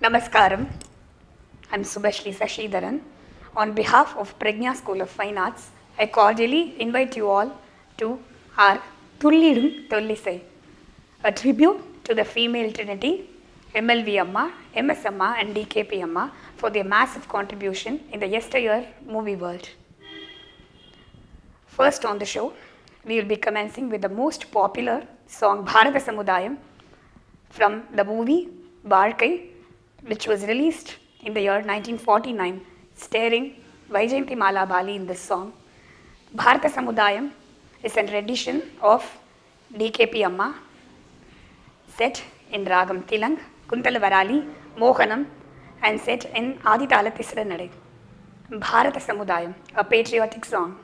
Namaskaram. I'm Subhashri Sashidharan. On behalf of Pragya School of Fine Arts, I cordially invite you all to our Tullidum Tullisai, a tribute to the female trinity, MLV Amma, MS Amma and DKP Amma for their massive contribution in the yesteryear movie world. First on the show, we will be commencing with the most popular song Bharata Samudayam from the movie Barkai, which was released in the year 1949, starring Vaijayanti Mala Bali in this song. Bharata Samudayam is an rendition of DKP Amma, set in Ragam Tilang, Kuntalavarali, Mohanam, and set in Aditala Tisra Nade. Bharata Samudayam, a patriotic song.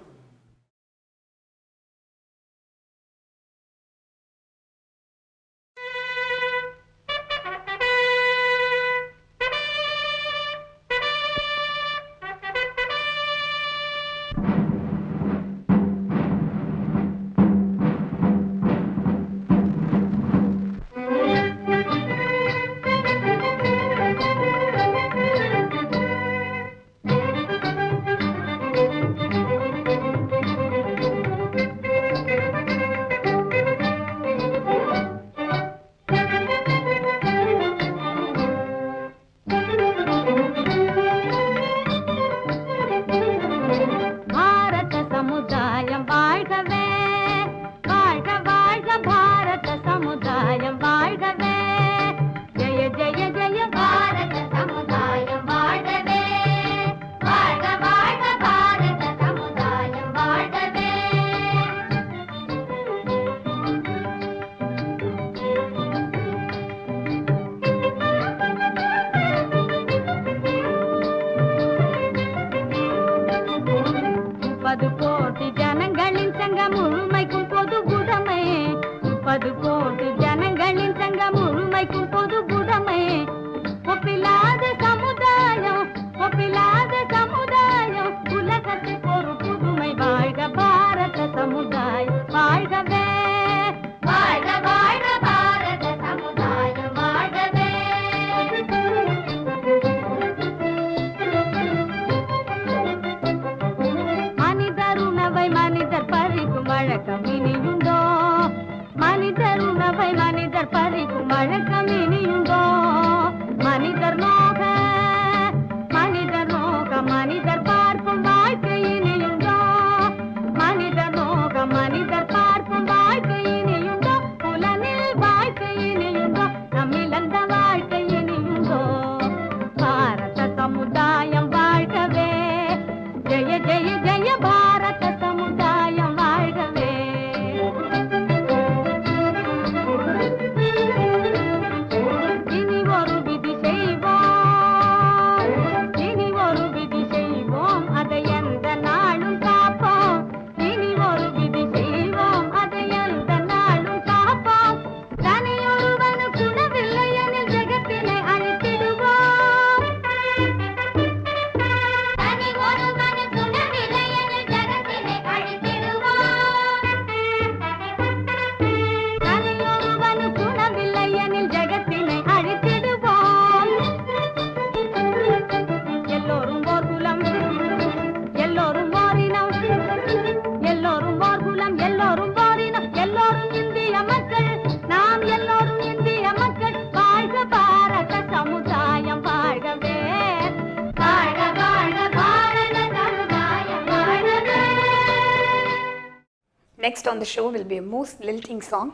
Next on the show will be a most lilting song,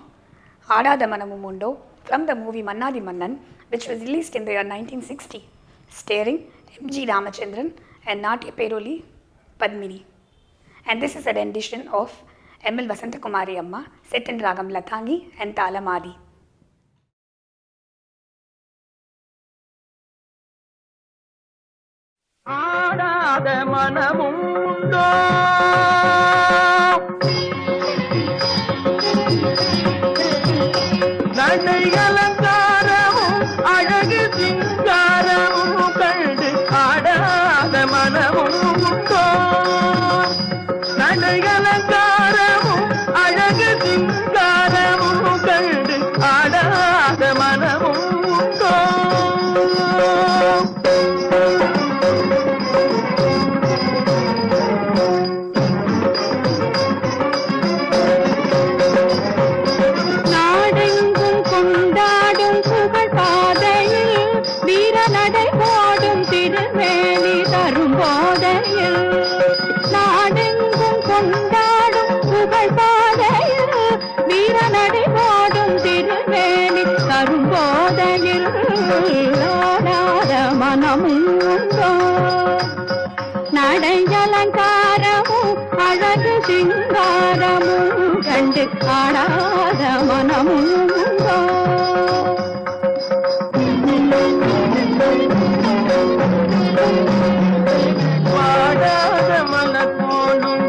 Adada Manamumundo, from the movie Mannadi Mannan, which was released in the year 1960, starring M.G. Ramachandran and Natya Peroli Padmini. And this is a rendition of M.L. Vasantakumari Amma, set in Ragam Latangi and Talamadi. Adada Manamumundo, அலங்காரமும் அழகு சிங்காரமும் கண்டு ஆடாத மனமும் உண்டோ நடை அலங்காரமும் அழகு சிங்காரமும் கண்டு ஆடாத மனமும் உண்டோ ஆடாத மனமும் உண்டோ? வாடாத மலர் போலும்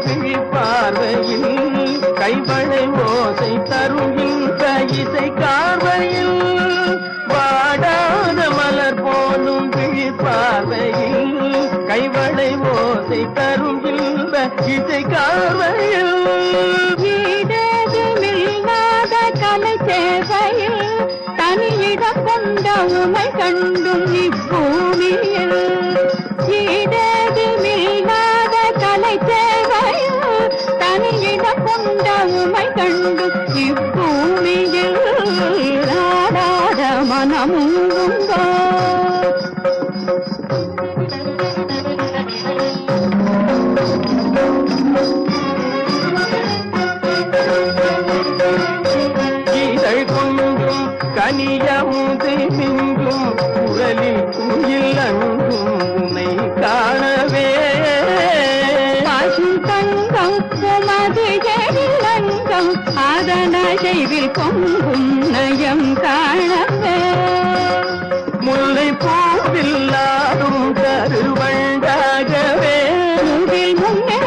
பார்வையில் கைவளை ஓசை தரும் இன்ப இசை கார்வையில் வாடாத மலர் போலும் பார்வையில் கைவளை ஓசை தரும் இன்ப இசை கார்வையில் ஈடேதுமில்லாத கலை சேவையில் தனியிடம் கொண்ட உமை கண்டும் இப்பூமியில் ஈடேதுமில்லாத கலை சேவையில் தனியிடம் கொண்ட உமை கண்டும் இப்பூமியில் ஆடாத மனமும் உண்டோ? இதழ் கொண்டும் கனியமுது மின்றும் குரலில் குயில் அங்கும் உன்னை காணவே பசும் தங்கம் உமது எழிலங்கம் அதன செய்வில் பொங்கும் நயம் காணவே முல்லை பூவில்லாடும் கருவண்டாகவே முகில் முன்னே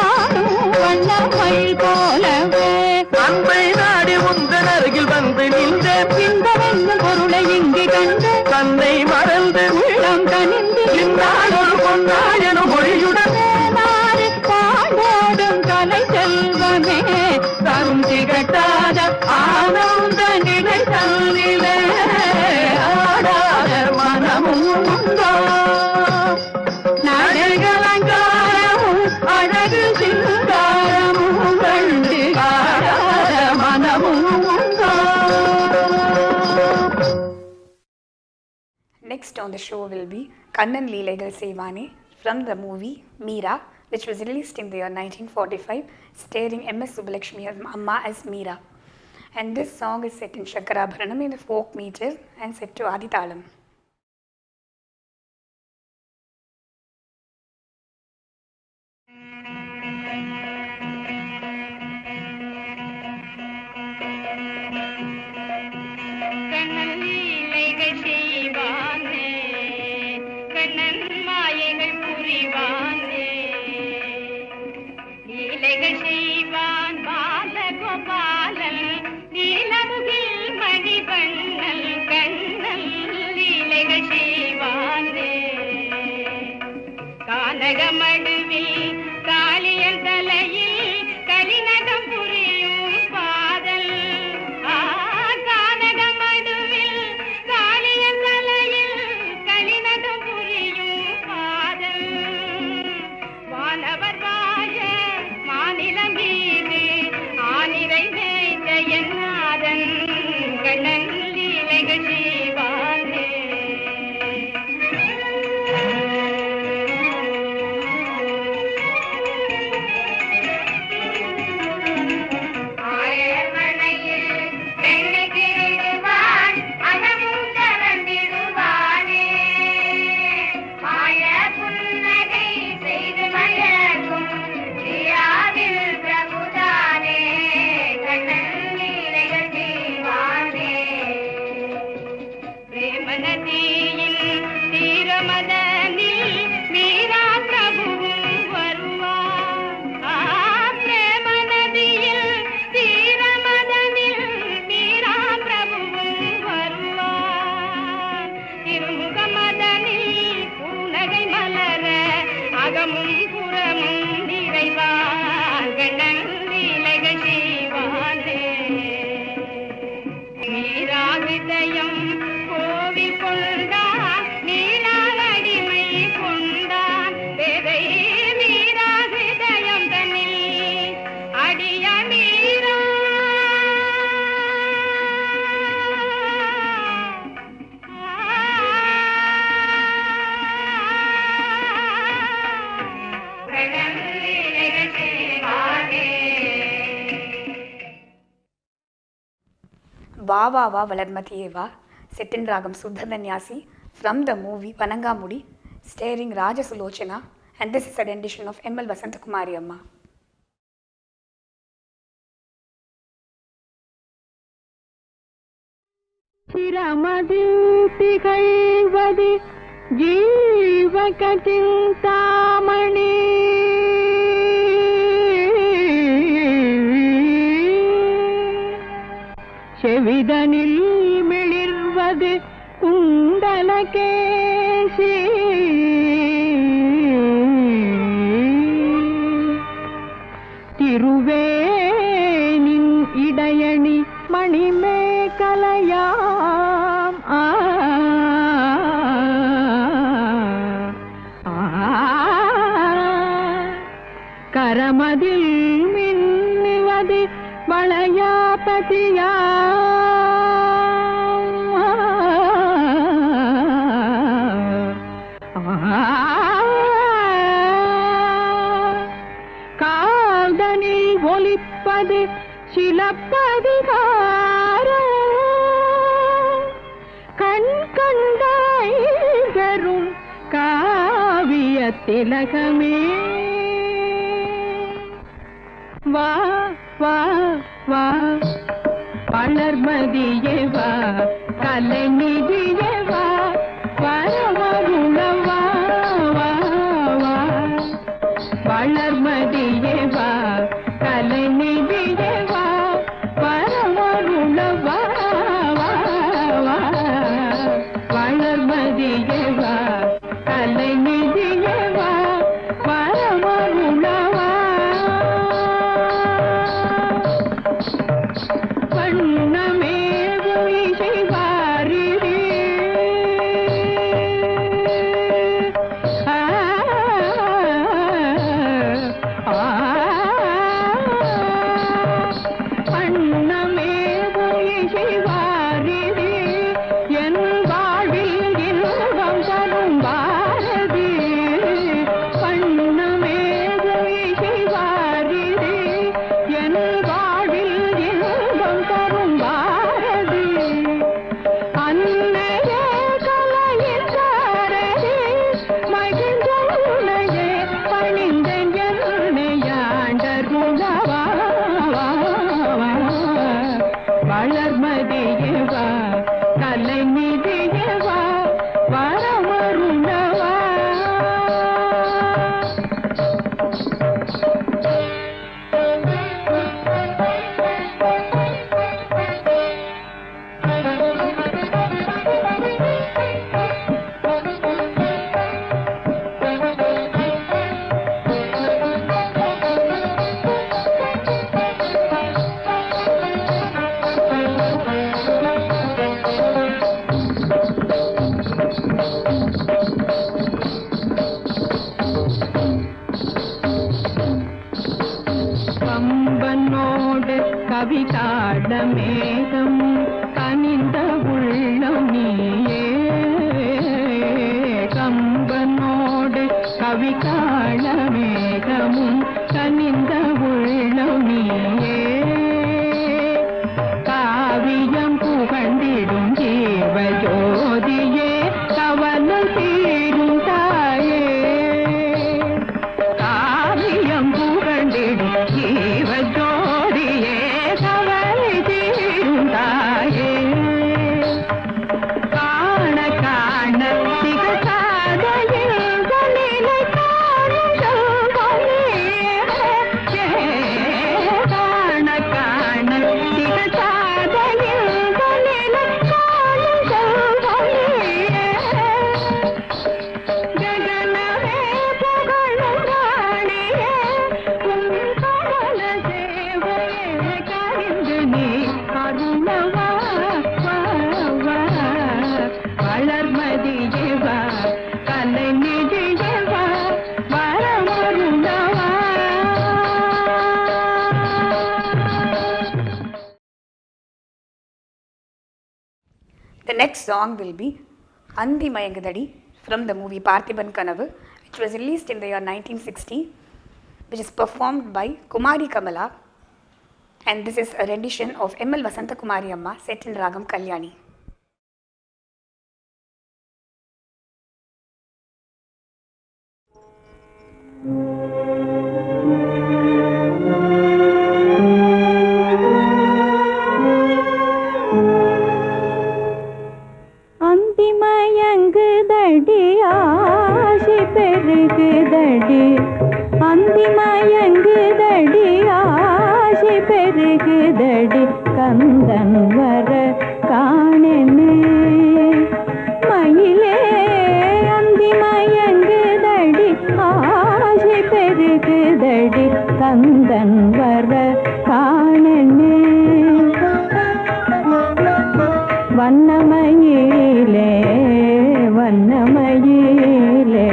ஆடும் வண்ணமயில் போலவே அன்பை நாடி உந்தன் அருகில் வந்து நின்றேன் இந்த வெண்ணும் பொருளை இங்கு கண்டு தன்னை மறந்து உள்ளம் கனிந்து இந்நாள் ஒரு பொன்னாயன மொழியுடன் நாடு பாடோடும் கலை செல்வமே தரும் திகட்டாத ஆனந்த நிலை தன்னிலே ஆடாத மனமும் உண்டோ? நடைகளங்காரமும் அழகு சிங்காரமும் கண்டு ஆடாத மனமும் உண்டோ? Next on the show will be Kannan Leelaigal Sevane from the movie Meera, which was released in the year 1945, starring M.S. Subbulakshmi as Amma as Meera. And this song is set in Shankarabharanam in the folk meter and set to Adithalam. Kannan லீலைகள் செய்வானே, கண்ணன் மாயைகள் புரிவானே, லீலைகள் செய்வான் பாலகோபாலன் நீலமுகில் மணிவண்ணன் கண்ணன் லீலைகள் செய்வானே. கானகமடுவில் காளியன் தலையில் கலிநகம் புரியும் பாதல் கானகமடுவில் காளியன் தலையில் கலிநகம் புரியும் பாதல் வானவர் வாழ மாநிலம் மீது ஆனிரை மேய்த்த என் நாதன் கண்ணன் லீலைகள் செய்வானே. Va Va Va Valarmathiye Va, set in Ragam Suddhadanyasi from the movie Vanangamudi, starring Raja Sulochana, and this is a rendition of M.L. Vasantakumari Amma. சிரமதில் திகழ்வது ஜீவகதில் Damani செவிதனில் மிளிர்வது Kundalakesi திருவேனின் இடையணி மணிமேகலையாம் கரமதில் மின்னுவது வளையாபதியா காதனில் ஒலிப்பது Silappatikaram கண் கண்டாய் பெறும் காவிய திலகமே வா வா வா வளர்மதியே வா கலைநிதியே வா வரவருளவா வா வா வளர்மதியே வா கலைநிதியே வா வரவருளவா வா வா வளர்மதியே வா கலைநிதியே வா வரவருளவா வண்ணமே இசை வாரிரே வண்ணமே இசை வாரிரே என் வாழ்வில் இன்பம் தரும் பாரதி வண்ணமே இசை வாரிரே என் வாழ்வில் இன்பம் தரும் பாரதி அன்னையே கலையின் சாரதி மகிழ்ந்துள்ளையே பணிந்தேன் என்னை ஆண்டருளவா வளர்மதியே வா கலைநிதியே வா வரமருளவா கம்பனோடு கவி காட மேகம் கனிந்த உள்ளம் நீயே கம்பனோடு கவி காட மேகமும் கனிந்த உள்ளம் நீயே காவியம் புகழ்ந்திடும் ஜீவ ஜோதியே கவலை தீரும் தாயே காவியம் புகழ்ந்திடும் ஜீவ ஜோதியே கவலை தீரும் தாயே காண காண திகழாதையில் கலிலை காணும் செல்வமே காண காண திகழாதையில் கலிலை காணும் செல்வமே ஜகனமே புகழும் ராணியே உன் கமல சேவையே கரிந்து நீ கருணவா வளர்மதியே வா கலைநிதியே வா வரமருளவா The next song will be Andi Mayangadadi from the movie Parthiban Kanavu, which was released in the year 1960, which is performed by Kumari Kamala, and this is a rendition of M.L. Vasanta Kumari Amma set in Ragam Kalyani. பெருகுதடி Kandan வர காணனே மயிலே அந்தி மயங்குதடி ஆசை பெருகுதடி கந்தன் வர காணனே வண்ணமயிலே வண்ணமயிலே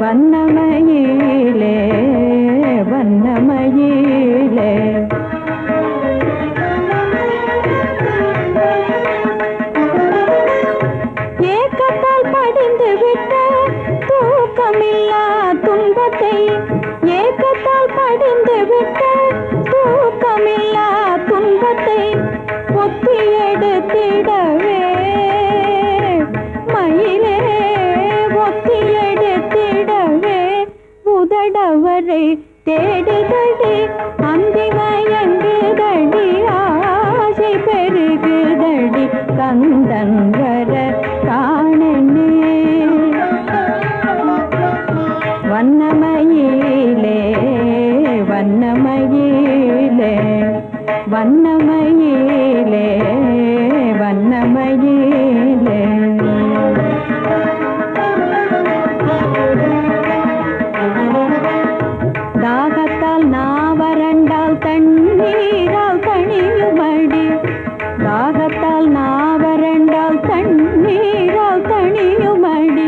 வண்ணமயிலே வண்ணமயிலே ஏக்கத்தால் படிந்து விட்ட தூக்கமில்லா துன்பத்தை ஏக்கத்தால் படிந்து விட்ட தூக்கமில்லா துன்பத்தை ஒத்தி எடுத்திடவே மயிலே ஒத்தி எடுத்திடவே உதடவரை தேடுதடி அந்தி மயங்குதடி ஆசை பெருகுதடி கந்தன் வர காணனே வண்ணமயிலே வண்ணமயிலே வண்ணமயிலே வண்ணமயிலே தாகத்தால் நாவரண்டால் தண்ணீரால் தணியுமடி தாகத்தால் நாவரண்டால் தண்ணீரால் தணியுமடி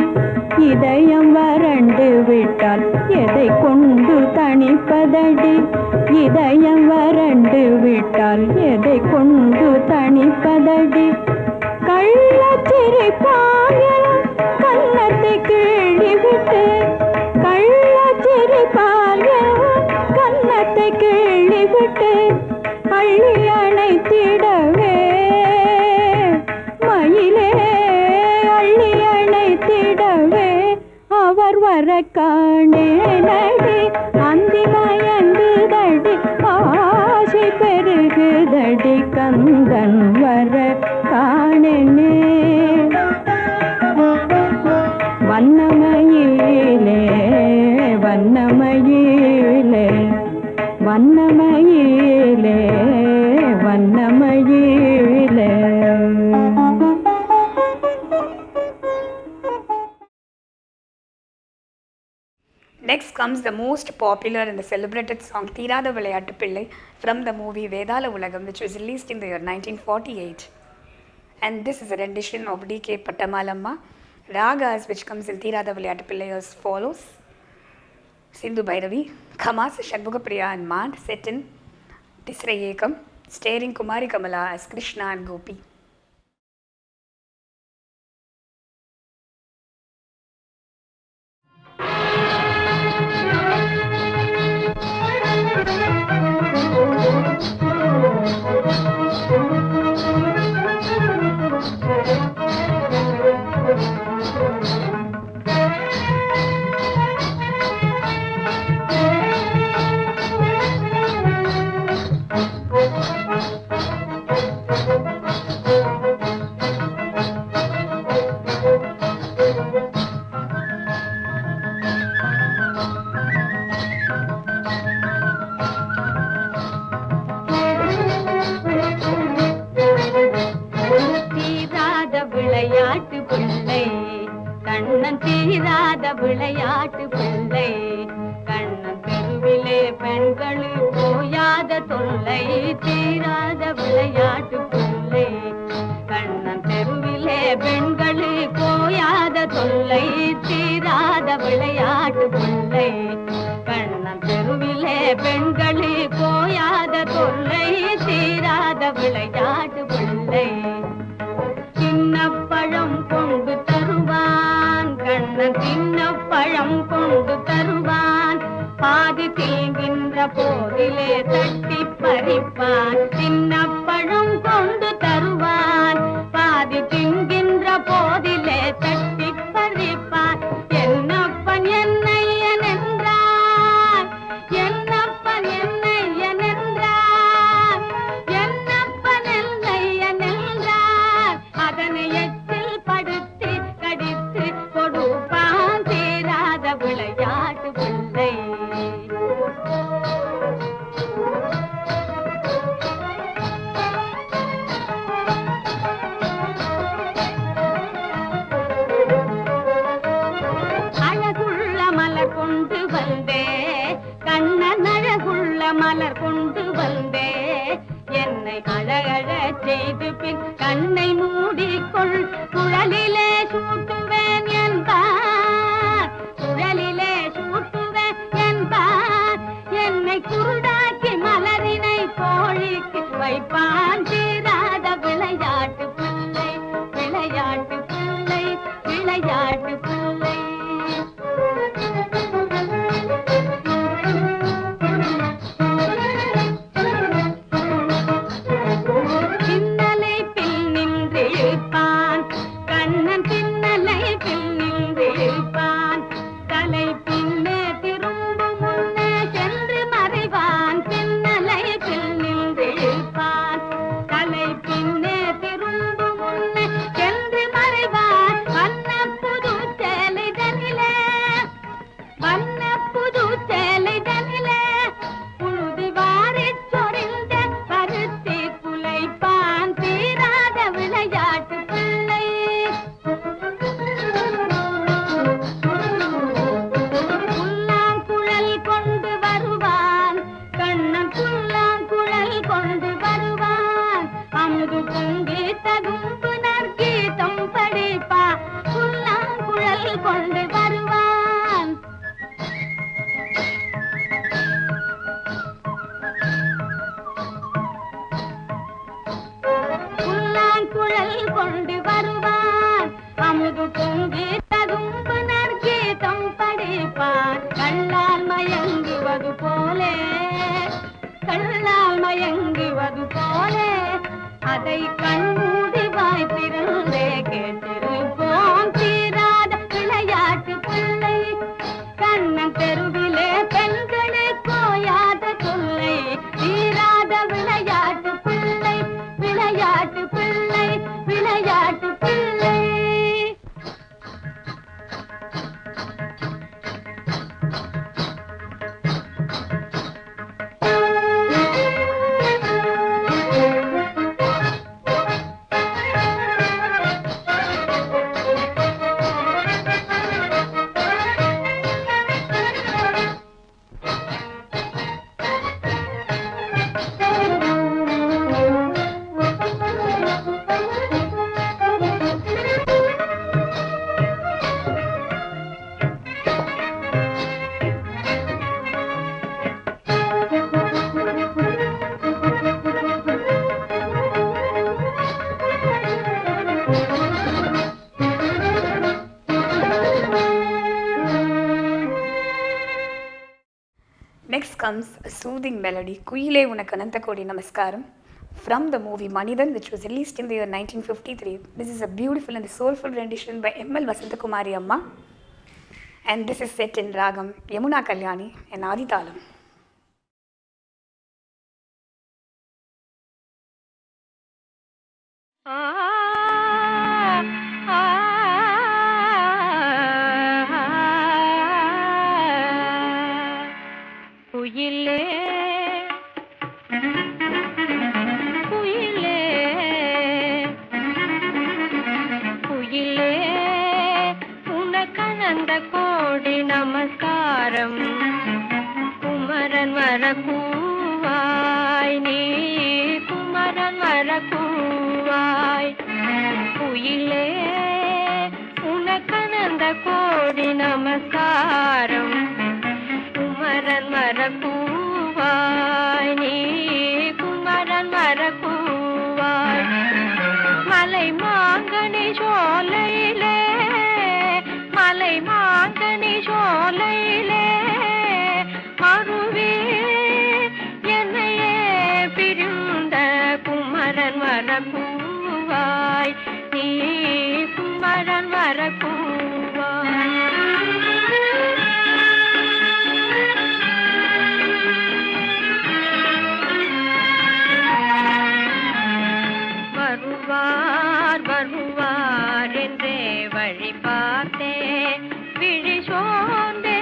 இதயம் வறண்டு விட்டால் எதை கொண்டு தணிப்பதடி இதயம் வறண்டு விட்டால் எதை கொண்டு தணிப்பதடி கள்ளச்சிரிப்பாய கன்னத்தை கிள்ளிவிட்டு கள்ளச்சிரிப்பாய கன்னத்தை கிள்ளிவிட்டு அள்ளி அணைத்திடவே மயிலே அள்ளி அணைத்திடவே அவர் வர காணேனடி அந்தி மயங்குதடி ஆசை பெருகுதடி கந்தன் வர காணனே வண்ணமயிலே வண்ணமயிலே வண்ணமயிலே வண்ணமயிலே Next comes the most popular and the celebrated song Theerada Vilayattu Pillai from the movie Vedala Ulagam, which was released in the year 1948. And this is a rendition of D.K. Pattamalamma. Ragas which comes in Theerada Vilayattu Pillai as follows: Sindhu Bhairavi, Khamas, Shadmugapriya and Mad, set in Tisra Ekam, starring Kumari Kamala as Krishna and Gopi. விளையாட்டு பிள்ளை கண்ணன் தீராத விளையாட்டு பிள்ளை கண்ணன் தெருவிலே பெண்களு போயாத தொல்லை தீராத விளையாட்டு பிள்ளை கண்ணன் தெருவிலே பெண்களு போயாத தொல்லை தீராத விளையாட்டு பிள்ளை கண்ணன் தெருவிலே பெண்களு போயாத தொல்லை தீராத விளையாட்டு பிள்ளை பழம் கொண்டு தருவான் கண்ணன் சின்ன பழம் கொண்டு தருவான் பாதி தீங்கின்ற போதிலே தட்டி பறிப்பான் சின்ன பழம் கொண்டு தருவான் பாதி திங்கின்ற போதிலே தட்டி பறிப்பான் என்னப்பன் என்னையன் என்றார் என்னப்பன் என்னையன் என்றார் என்னப்பன் என்னையன் என்றார் அதனை எச்சில் படுத்தி கடித்து கொடுப்பான் தீராத விளையாட்டு பிள்ளை என்னை அழகழச் செய்து பின் கண்ணை மூடிக்கொள் குழலிலே சூட்டுவேன் என்பார் குழலிலே சூட்டுவேன் என்பார் என்னை குருடாக்கி மலரினை கோழிக்கு வைப்பான் தீராத விளையாட்டு பிள்ளை விளையாட்டு பிள்ளை விளையாட்டு பிள்ளை பின்னலை பில் நின்று இழுப்பான் கண்ணன் பின்னலை பில் நின்று இழுப்பான் தலை பின்னே திரும்பும் முன்னே சென்று மறைவான் பின்னலை பில் நின்று இழுப்பான் தலை பின்னே திரும்பும் முன்னே சென்று மறைவான் வண்ண புது சேலைதனிலே வண்ண புது சேலைதனிலே புழுதி வாரிச் சொரிந்த பருத்தி குலைப்பான் தீராத விளையாட்டு பிள்ளை புல்லாங்குழல் கொண்டு வருவான் கண்ணன் புல்லாங்குழல் கொண்டு வருவான் அமுது பொங்கி தகும்பு நற்கீதம் படிப்பான் புல்லாங்குழல் கொண்டு வருவான் புல்லாங்குழல் கொண்டு வருவான் அமுது பொங்கி தகும்பு நற்கீதம் படிப்பான் கள்ளால் மயங்குவது போலே கள்ளால் மயங்குவது போலே அதை கண்மூடி வாய் திறந்தே கேட்டிருப்போம் தீராத விளையாட்டு பிள்ளை கண்ணன் தெருவிலே பெண்களுக்கு ஓயாத தொல்லை தீராத விளையாட்டு பிள்ளை விளையாட்டு பிள்ளை விளையாட்டு பிள்ளை Next comes a soothing melody, Kuyile Unak Ananta Kodi Namaskaram, from the movie Manidan, which was released in the year 1953. This is a beautiful and soulful rendition by M.L. Vasantakumari Amma, and this is set in Ragam Yamuna Kalyani and Aditalam. குயிலே குயிலே குயிலே உனக்கனந்த கோடி நமஸ்காரம் குமரன் வரக்கூவாய் நீ குமரன் வரக்கூவாய் குயிலே உனக்கனந்த கோடி நமஸ்காரம் குமரன் வரக்கூவாய் நீ குமரன் வரக்கூவாய் மலை மாங்கனி சோலையிலே மலை மாங்கனி சோலையிலே மருவி என்னையே பிரிந்த குமரன் வரக்கூவாய் நீ குமரன் வரக்கூவாய் வருவார் வருவார் என்றே வழி பார்த்தே விழி சோர்ந்தே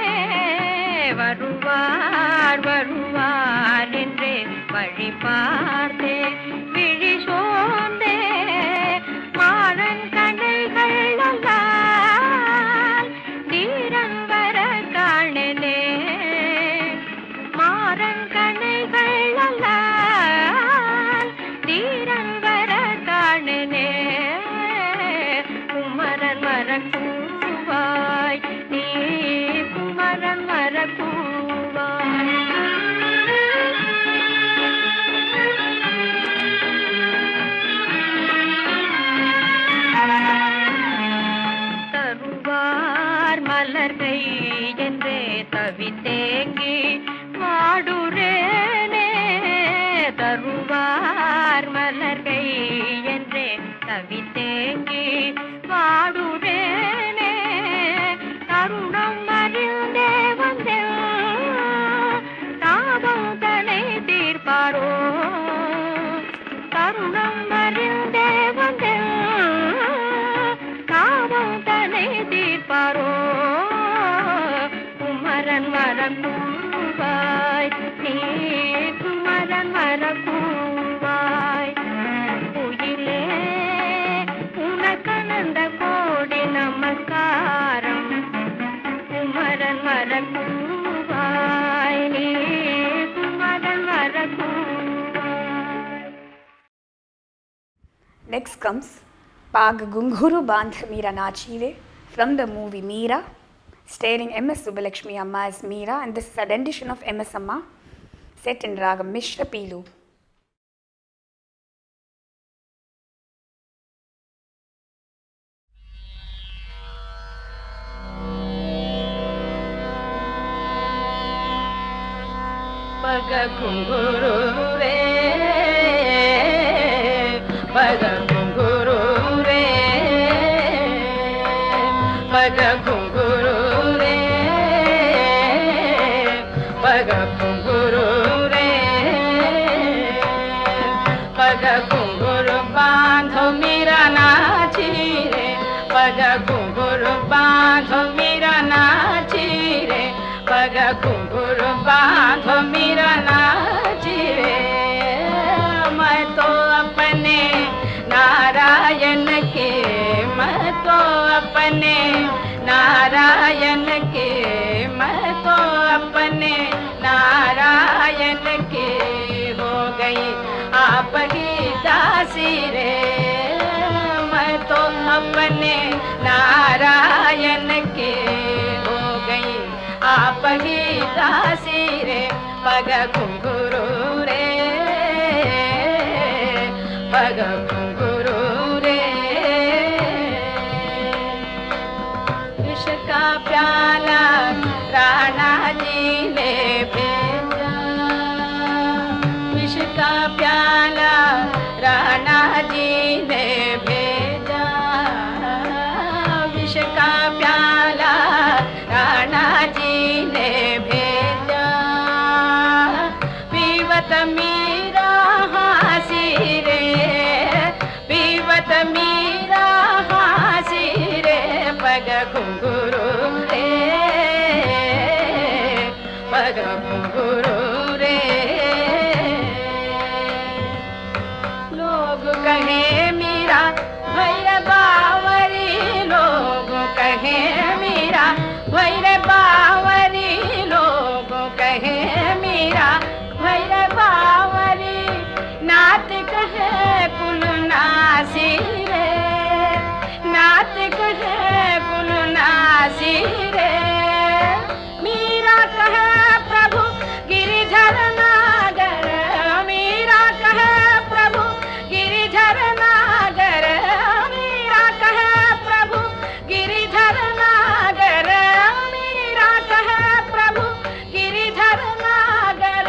வருவார் வருவார் என்றே வழி பார்த்தே விழி சோர்ந்தே தவித்தேங்கி வாடுறேனே தருணம் அறிந்தே வந்தேன் தாபம் தனை தீர்ப்பாரோ தருணம் அறிந்தே வந்தேன் தாபம் தனை தீர்ப்பாரோ குமரன் வரக்கூவாய் நீ குமரன் வரக்கூவாய் உயிலே உனக்கனந்த கோடி நமஸ்காரம் குமரன் வரக்கூவாய் நீ Kumaran வரக்கூவாய். Next comes Pag Gunguru Bandh Meera Nachire from the movie Meera, starring M.S. Subbulakshmi Amma as Meera, and this is a rendition of M.S. Amma set in Ragam Mishra Pilu. Pag Gunguru re, Pag Gunguru re, Pag Gunguru re, Pag Gunguru re, Pag Gunguru bandho mera nachi re, Pag Gunguru bandho mera nachi re, Pag Gunguru bandho mera nachi re. मैं तो अपने नारायण के, मैं तो अपने नारायण के, मैं तो अपने नारायण के हो गई आप ही दासी रे. मैं तो अपने नारायण के हो गई आप ही दासी रे. पग घुंघरू रे, पग घुंघरू रे. विष का प्याला राणा जी ने भेजा, विष का प्याला राणा जी ने भेजा, विष का प्याला राणा जी ने भेजा. पीवत मीरा हासी रे, पीवत मीरा हासी रे. पग घुंघरू रे, पग घुंघरू रे. लोग कहे मीरा भैर बावरी, लोग कहे मीरा भैर बावरी, लोग कहे मीरा भैर बावरी. नात कहे कुल नासी रे, नात कहे कुल नासी रे. मीरा कहे प्रभु गिरिधर नागर, मीरा कहे प्रभु गिरिधर नागर, मीरा कहे प्रभु गिरिधर नागर, मीरा कहे प्रभु गिरिधर नागर.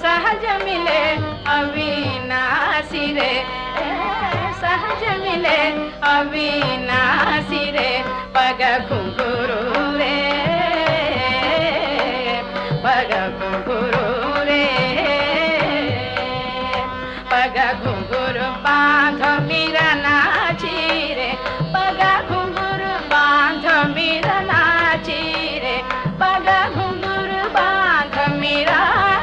सहज मिले अविनाशी रे, सहज मिले अविनाशी रे. पग घुंघरू रे, पग घुंघरू रे. पग घुंघरू बांध मीरा नाची रे, पग घुंघरू बांध मीरा नाची रे. पग घुंघरू बांध मीरा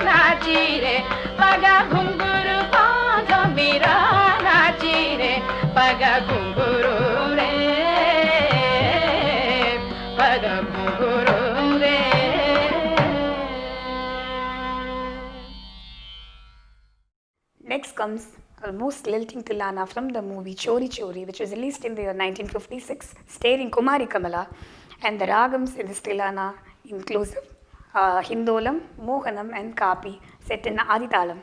नाची रे, पग घुंघरू बांध मीरा नाची रे. पग घुंघरू रे, पग घुंघरू रे. Next comes Almost Lilting Tilana from the movie Chori Chori, which was released in the year 1956, starring Kumari Kamala, and the ragams in this Tilana include Hindolam, Mohanam and Kapi, set in Aditalam.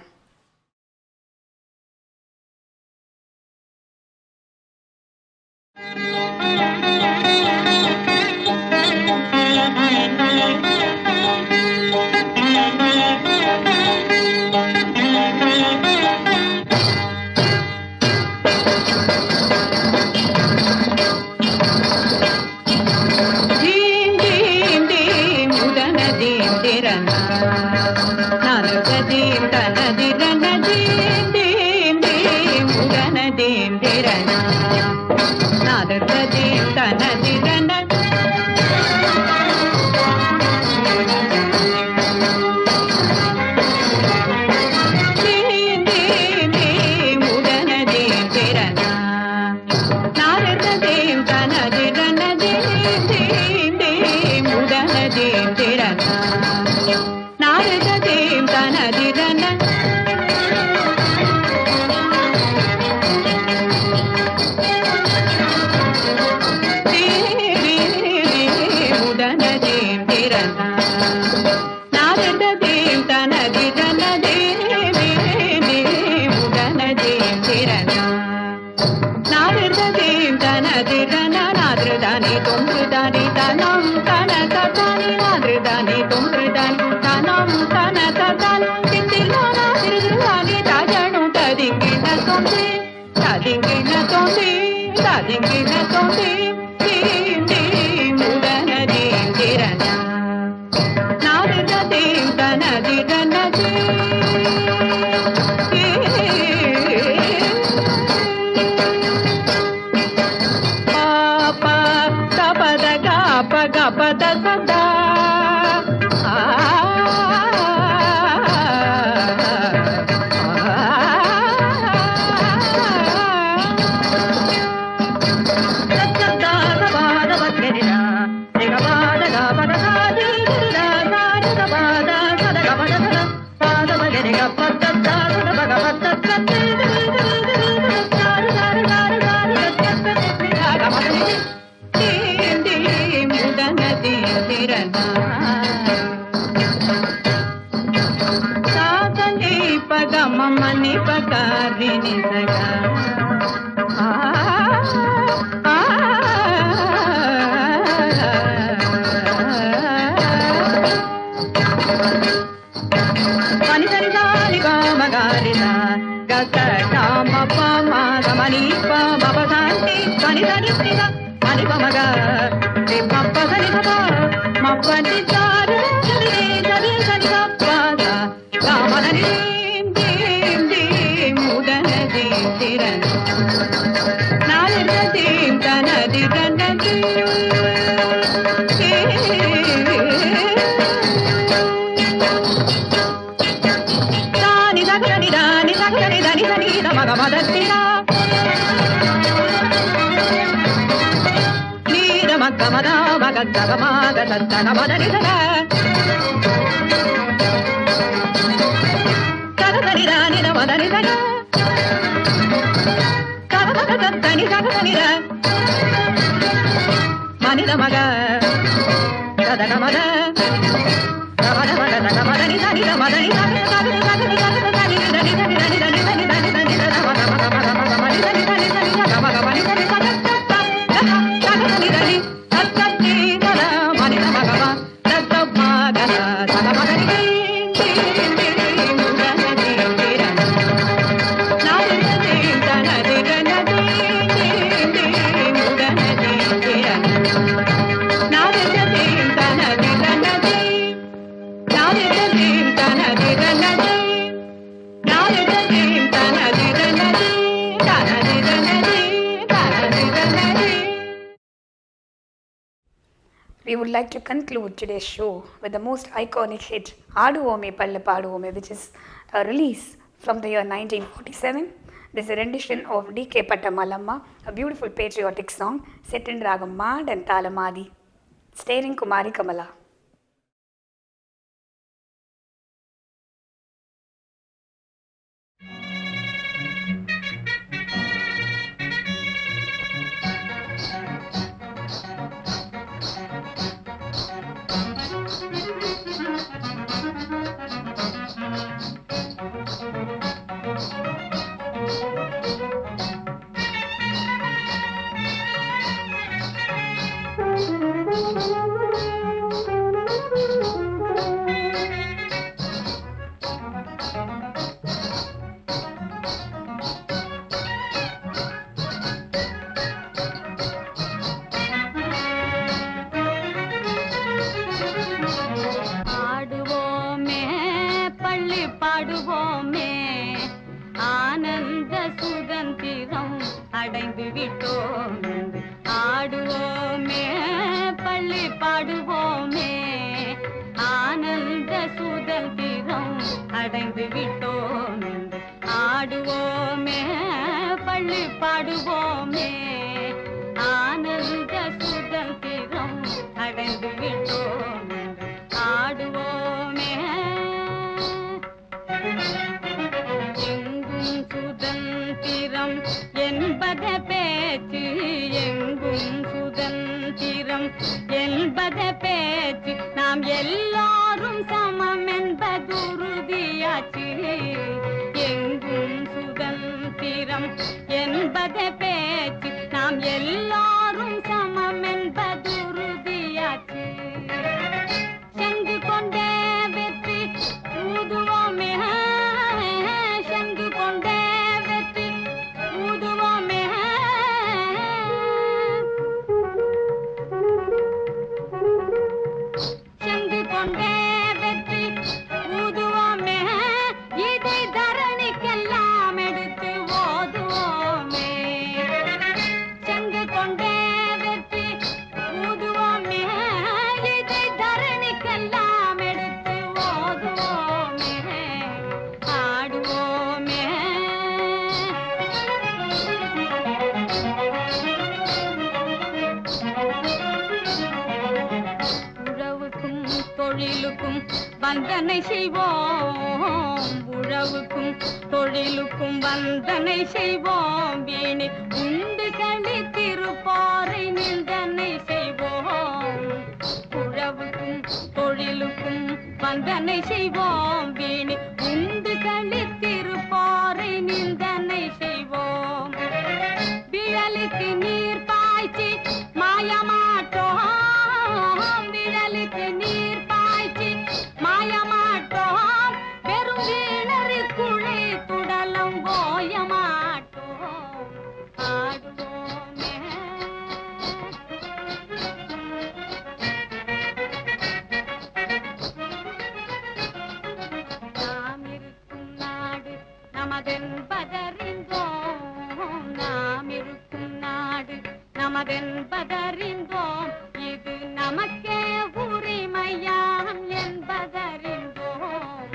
தனதேந்திரனா நாததேம் தனதிரன We would like to conclude today's show with the most iconic hit, Aduvome Palla Paduvome, which is a release from the year 1947. This is a rendition of D.K. Pattamalamma, a beautiful patriotic song set in Ragam Mad and Talamadi, starring Kumari Kamala. Thank you. அடைந்து விட்டோம் என்று ஆடுவோமே பள்ளி பாடுவோமே ஆனந்த சுதந்திரம் அடைந்து விட்டோம் என்று ஆடுவோமே பள்ளி பாடுவோமே ஆனந்த சுதந்திரம் அடைந்து விட்டோம் என்று ஆடுவோமே எங்கும் சுதந்திரம் என்பத பேச்சு எங்கும் சுதந்திரம் என்பத பேச்சு நாம் எல்லாரும் சமம் என்பதுறுதியாச்சு எங்கும் சுதந்திரம் என்பத பேச்சு நாம் எல்லாரும் சமம் என்பதுறுதியாச்சு சங்கு கொண்டே வெற்றி ஊதுவோமே சங்கு கொண்டே வெற்றி ஊதுவோமே சங்கு கொண்டே வெற்றி ஊதுவோமே இதை தரணிக்கெல்லாம் எடுத்து ஓதுவோமே சங்கு கொண்டே வெற்றி ஊதுவோமே இதை தரணிக்கெல்லாம் எடுத்து ஓதுவோமே ஆடுவோமே உறவுக்கும் தொழிலுக்கும் வந்தனை செய்வோம் உறவுக்கும் தொழிலுக்கும் வந்தனை செய்வோம் வீணி உண்டு கழித்திருப்பாரை நிந்தனை செய்வோம் உறவுக்கும் தொழிலுக்கும் வந்தனை செய்வோம் வீணி உண்டு கழித்திருப்பாரை நிந்தனை செய்வோம் விழலுக்கு நீர் பாய்ச்சி மாயமாட்டோம் விழலுக்கு நீர் பாய்ச்சி மாயமாட்டோம் பெரும் வீணருக்குழை துடலம் போயமாட்டோம் ஆடுவோமே நாம் இருக்கும் நாடு நமதென்பதறிந்தோம் நாம் இருக்கும் நாடு நமதென்பதறிந்தோம் இது நமக்கே உரிமையாம் என்பதறிந்தோம்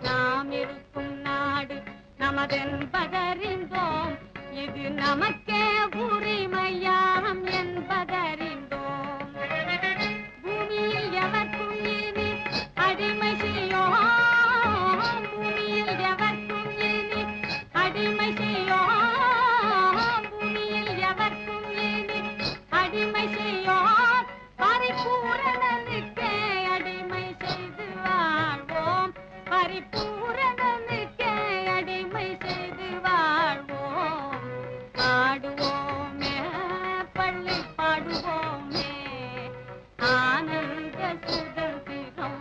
நாம் இருக்கும் நாடு நமதென்பதறிந்தோம் இது நமக்கே உரிமையாம் என்பதறிந்தோம் பூமியில் எவர்க்கும் இனி அடிமை செய்யோம் பூமியில் எவர்க்கும் இனி அடிமை செய்யோம் பூமியில் எவர்க்கும் இனி அடிமை செய்யோம் பரிபூரணனுக்கே அடிமை செய்து வாழ்வோம் பரிபூரணனுக்கே அடிமை செய்து வாழ்வோம் ஆடுவோமே பள்ளி பாடுவோமே ஆனந்த சுதந்திரம்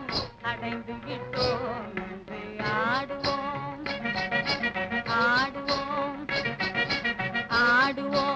அடைந்து விட்டோம் என்று ஆடுவோம் ஆடுவோம் ஆடுவோம்